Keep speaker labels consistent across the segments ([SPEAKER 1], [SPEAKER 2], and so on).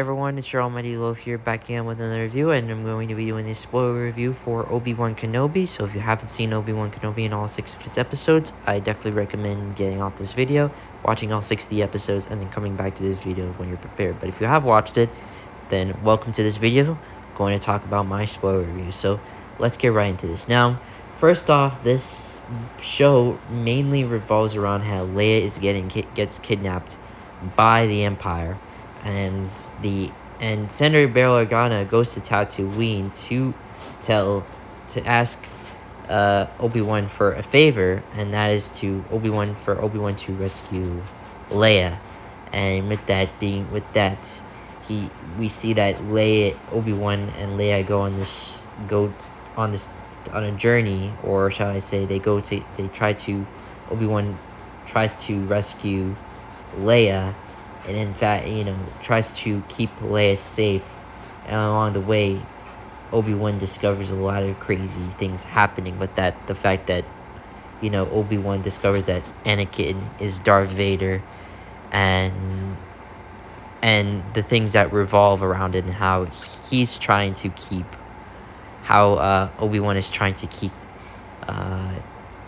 [SPEAKER 1] everyone, it's your almighty Loaf here, back again with another review, and I'm going to be doing a spoiler review for Obi-Wan Kenobi. So if you haven't seen Obi-Wan Kenobi in all 6 of its episodes, I definitely recommend getting off this video, watching all 60 episodes, and then coming back to this video when you're prepared. But if you have watched it, then welcome to this video. I'm going to talk about my spoiler review. So let's get right into this. Now, first off, this show mainly revolves around how Leia gets kidnapped by the Empire. And Senator Bail Organa goes to Tatooine to ask Obi-Wan for a favor, and that is for Obi-Wan to rescue Leia. And we see that Obi-Wan and Leia go on a journey, or shall I say, Obi-Wan tries to rescue Leia, and in fact, tries to keep Leia safe. And along the way, Obi-Wan discovers a lot of crazy things happening with that. The fact that, Obi-Wan discovers that Anakin is Darth Vader, and the things that revolve around it, and how Obi-Wan is trying to keep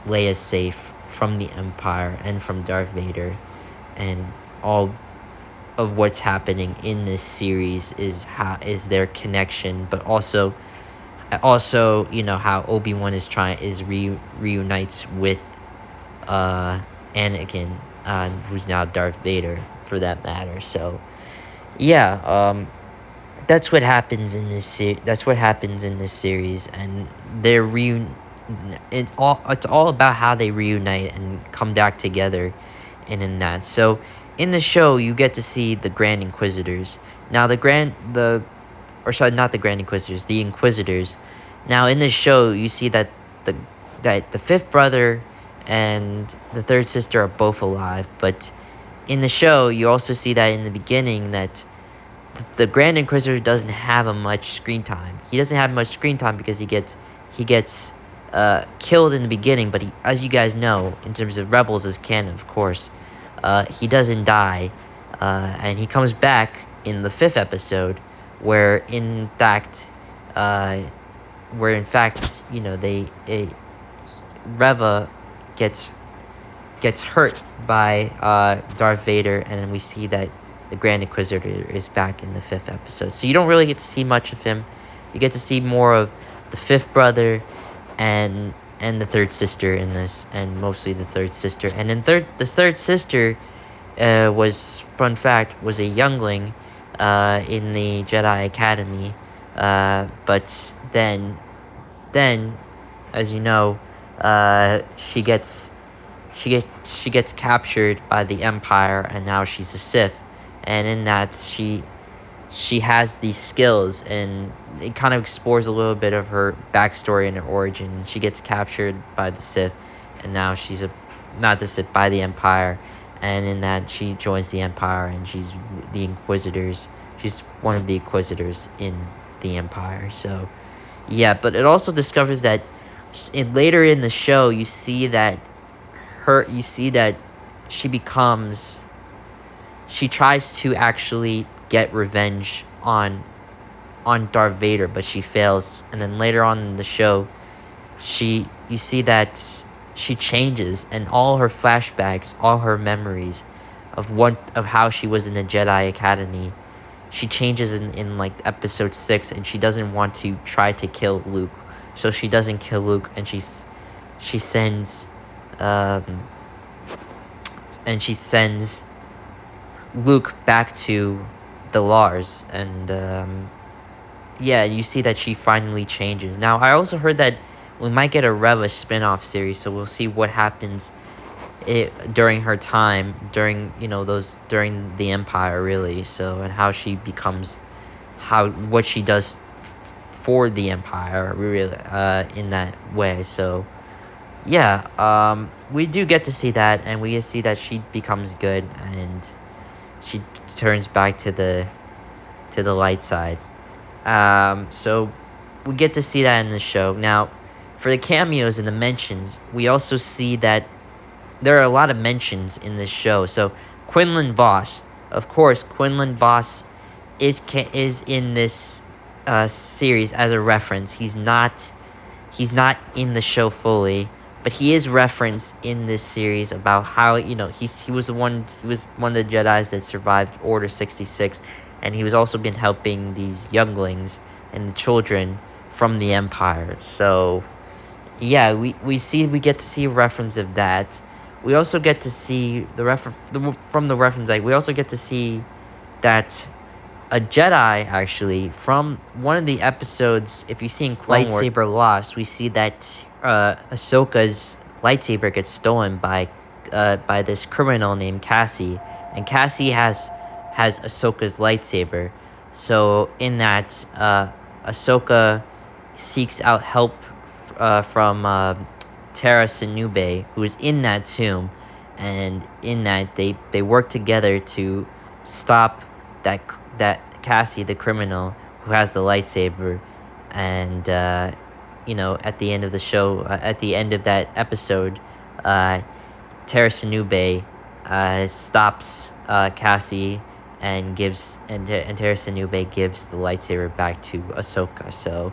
[SPEAKER 1] Leia safe from the Empire and from Darth Vader, and all of what's happening in this series is their connection, but also how Obi-Wan reunites with Anakin, who's now Darth Vader, for that matter. So yeah, that's what happens in this series, and it's all about how they reunite and come back together, and in that. So in the show, you get to see the Grand Inquisitors. Now, the Inquisitors. Now, in this show, you see that the fifth brother and the third sister are both alive. But in the show, you also see that in the beginning that the Grand Inquisitor doesn't have much screen time. He doesn't have much screen time because he gets killed in the beginning. But as you guys know, in terms of Rebels as canon, of course, he doesn't die, and he comes back in the 5th episode, where in fact, Reva gets hurt by Darth Vader, and then we see that the Grand Inquisitor is back in the 5th episode. So you don't really get to see much of him. You get to see more of the fifth brother and the third sister in this, and mostly the third sister. And then the third sister was a youngling in the Jedi Academy, but then as you know, she gets captured by the Empire, and now she's a Sith. And in that, she has these skills, and it kind of explores a little bit of her backstory and her origin. She gets captured by the Sith, and now she's not the Sith, by the Empire. And in that, she joins the Empire, and she's the Inquisitors. She's one of the Inquisitors in the Empire. So yeah, but it also discovers that later in the show, you see that she tries to actually get revenge on Darth Vader, but she fails. And then later on in the show, you see that she changes, and all her flashbacks, all her memories of how she was in the Jedi Academy, she changes in like episode 6, and she doesn't want to try to kill Luke, so she doesn't kill Luke, and she sends Luke back to the Lars, and yeah, you see that she finally changes. Now, I also heard that we might get a Reva spin-off series, so we'll see what happens during her time, during the Empire, really. So, and how she becomes, what she does for the Empire, really, in that way. So yeah, we do get to see that, and we see that she becomes good, and she turns back to the light side. So we get to see that in the show. Now, for the cameos and the mentions, we also see that there are a lot of mentions in this show. So Quinlan Vos, of course, Quinlan Vos is in this series as a reference. He's not in the show fully, but he is referenced in this series about how, he was one of the Jedis that survived Order 66, and he was also been helping these younglings and the children from the Empire. So yeah, we get to see a reference of that. We also get to see from the reference, like we also get to see that a Jedi, actually, from one of the episodes. If you see in Clone Wars, lightsaber lost, we see that Ahsoka's lightsaber gets stolen by this criminal named Cassie, and Cassie has Ahsoka's lightsaber. So in that, Ahsoka seeks out help from Tara Sinube, who is in that tomb, and in that they work together to stop that Cassie, the criminal who has the lightsaber, and at the end of the show, at the end of that episode, Tara Sinube stops Cassie and Tara Sinube gives the lightsaber back to Ahsoka. So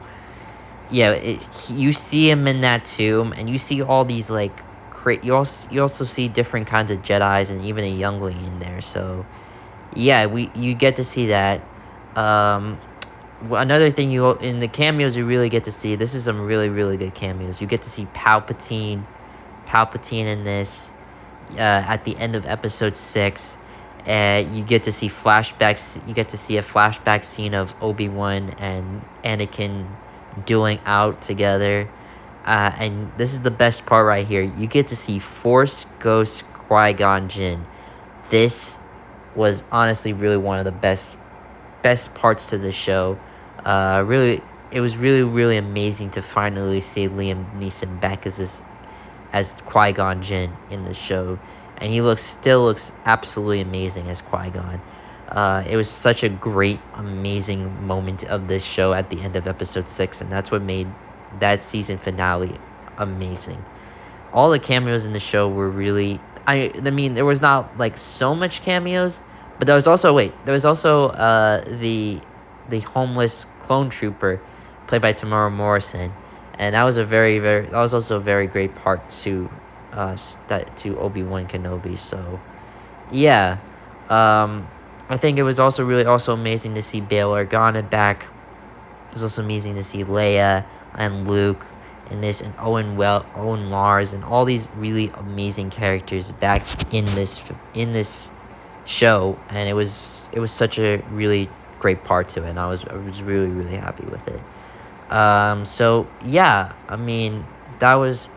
[SPEAKER 1] yeah, you see him in that tomb, and you see all these like you also see different kinds of Jedis and even a youngling in there. So yeah, you get to see that. Another thing, in the cameos you really get to see, this is some really really good cameos. You get to see Palpatine in this at the end of episode 6. You get to see flashbacks. You get to see a flashback scene of Obi-Wan and Anakin dueling out together. And this is the best part right here. You get to see Force Ghost Qui-Gon Jinn. This was honestly really one of the best parts to the show. It was really really amazing to finally see Liam Neeson back as Qui-Gon Jinn in the show, and he still looks absolutely amazing as Qui-Gon. It was such a great, amazing moment of this show at the end of episode 6, and that's what made that season finale amazing. All the cameos in the show were really... I mean, there was not, like, so much cameos, but there was also... the homeless clone trooper played by Tamara Morrison, and that was also a very great part to Obi-Wan Kenobi. So yeah, I think it was also amazing to see Bail Organa back. It was also amazing to see Leia and Luke in this, and Owen Lars, and all these really amazing characters back in this show, and it was such a really great part to it, and I was really really happy with it. So yeah, I mean, it was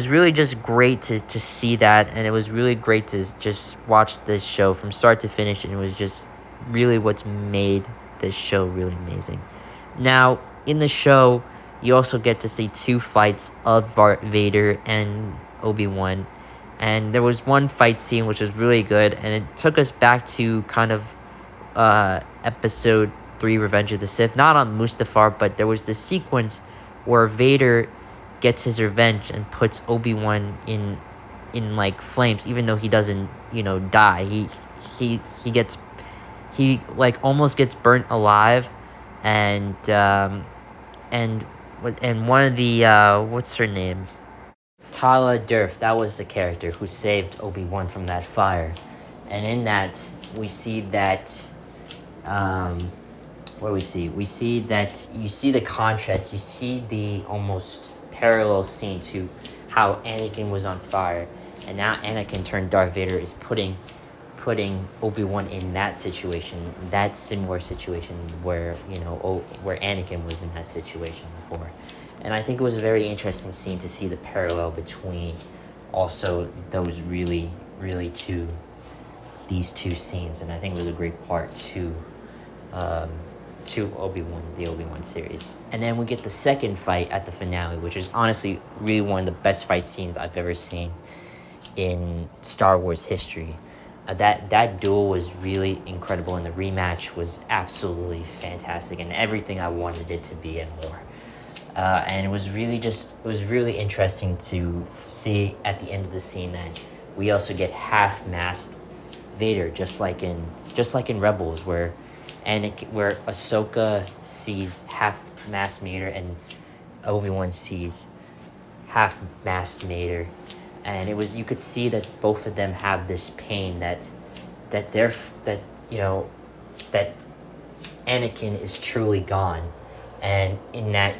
[SPEAKER 1] really just great to see that, and it was really great to just watch this show from start to finish, and it was just really what's made this show really amazing. Now, in the show, you also get to see 2 fights of Vader and Obi-Wan, and there was one fight scene which was really good, and it took us back to kind of episode 3, Revenge of the Sith, not on Mustafar, but there was this sequence where Vader gets his revenge and puts Obi-Wan in like flames, even though he doesn't die. He like almost gets burnt alive, and one of the what's her name, Tala Durf, that was the character who saved Obi-Wan from that fire. And in that we see that what do we see? We see that you see the contrast, you see the almost parallel scene to how Anakin was on fire, and now Anakin turned Darth Vader is putting Obi-Wan in that situation, that similar situation where where Anakin was in that situation before. And I think it was a very interesting scene to see the parallel between also those really really these two scenes, and I think it was a great part to Obi-Wan, the Obi-Wan series. And then we get the second fight at the finale, which is honestly really one of the best fight scenes I've ever seen in Star Wars history. That duel was really incredible, and the rematch was absolutely fantastic, and everything I wanted it to be and more. And it was really interesting to see at the end of the scene that we also get half-masked Vader, just like in Rebels, where where Ahsoka sees half masked Vader and Obi-Wan sees half masked Vader, and you could see that both of them have this pain that they're that you know that Anakin is truly gone, and in that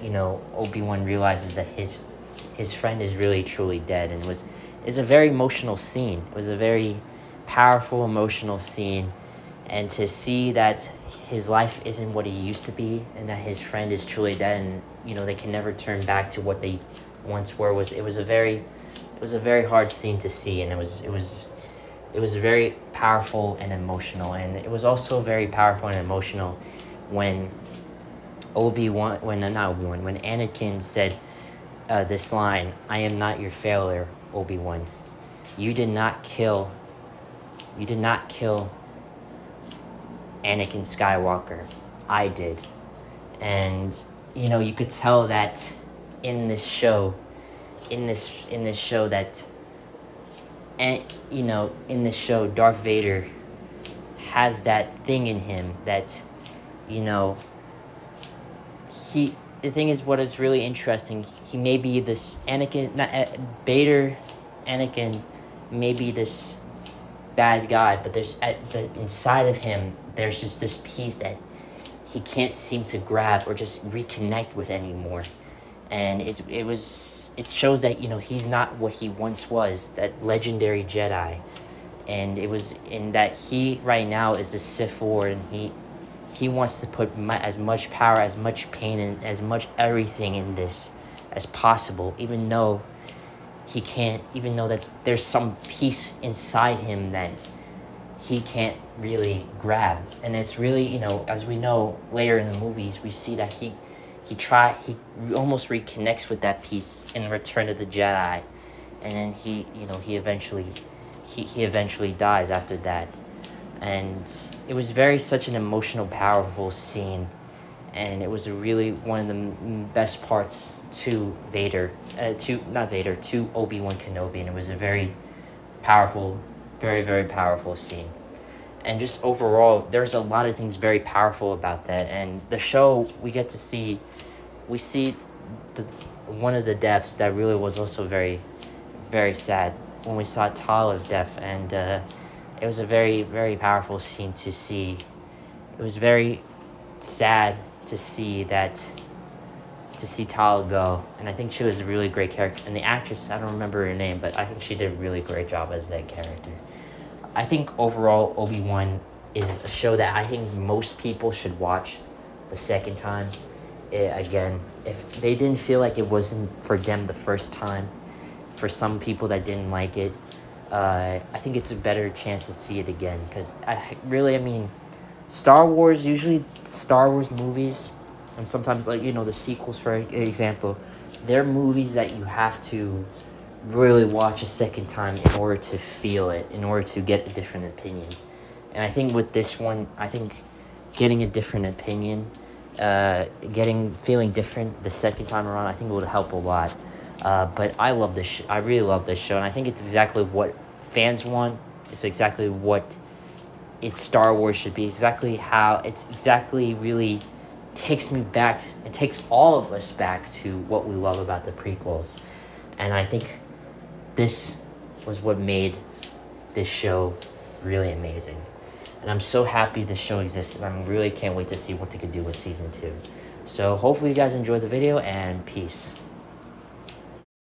[SPEAKER 1] Obi-Wan realizes that his friend is really truly dead, and is a very emotional scene. It was a very powerful emotional scene, and to see that his life isn't what he used to be, and that his friend is truly dead, and they can never turn back to what they once were. It was a very hard scene to see, and it was very powerful and emotional, and it was also very powerful and emotional when when Anakin said this line, "I am not your failure, Obi-Wan. You did not kill Anakin Skywalker. I did." And you could tell that in this show that, and in this show, Darth Vader has that thing in him that the thing is, what is really interesting, he may be this Vader, Anakin may be this bad guy, but inside of him, there's just this piece that he can't seem to grab or just reconnect with anymore. And it shows that he's not what he once was, that legendary Jedi. And it was in that he right now is the Sith Lord, and he wants to put as much power, as much pain, and as much everything in this as possible, even though he can't, even though that there's some piece inside him that he can't really grab. And it's really, as we know later in the movies, we see that he almost reconnects with that piece in Return of the Jedi, and then he eventually dies after that. And it was such an emotional, powerful scene, and it was really one of the best parts to Obi-Wan Kenobi, and it was a very powerful, very, very powerful scene. And just overall, there's a lot of things very powerful about that. And the show, we see one of the deaths that really was also very, very sad, when we saw Tala's death, and it was a very, very powerful scene to see. It was very sad to see Tala go, and I think she was a really great character. And the actress, I don't remember her name, but I think she did a really great job as that character. I think overall, Obi-Wan is a show that I think most people should watch the second time. Again, if they didn't feel like it wasn't for them the first time, for some people that didn't like it, I think it's a better chance to see it again. Because Star Wars movies, and sometimes the sequels, for example, they're movies that you have to really watch a second time in order to feel it, in order to get a different opinion. And I think with this one, getting a different opinion, feeling different the second time around, I think it would help a lot. But I love this. I really love this show, and I think it's exactly what fans want. It's exactly what Star Wars should be. Exactly really takes me back. It takes all of us back to what we love about the prequels, and I think this was what made this show really amazing. And I'm so happy this show exists, and I really can't wait to see what they could do with season 2. So hopefully you guys enjoyed the video, and peace.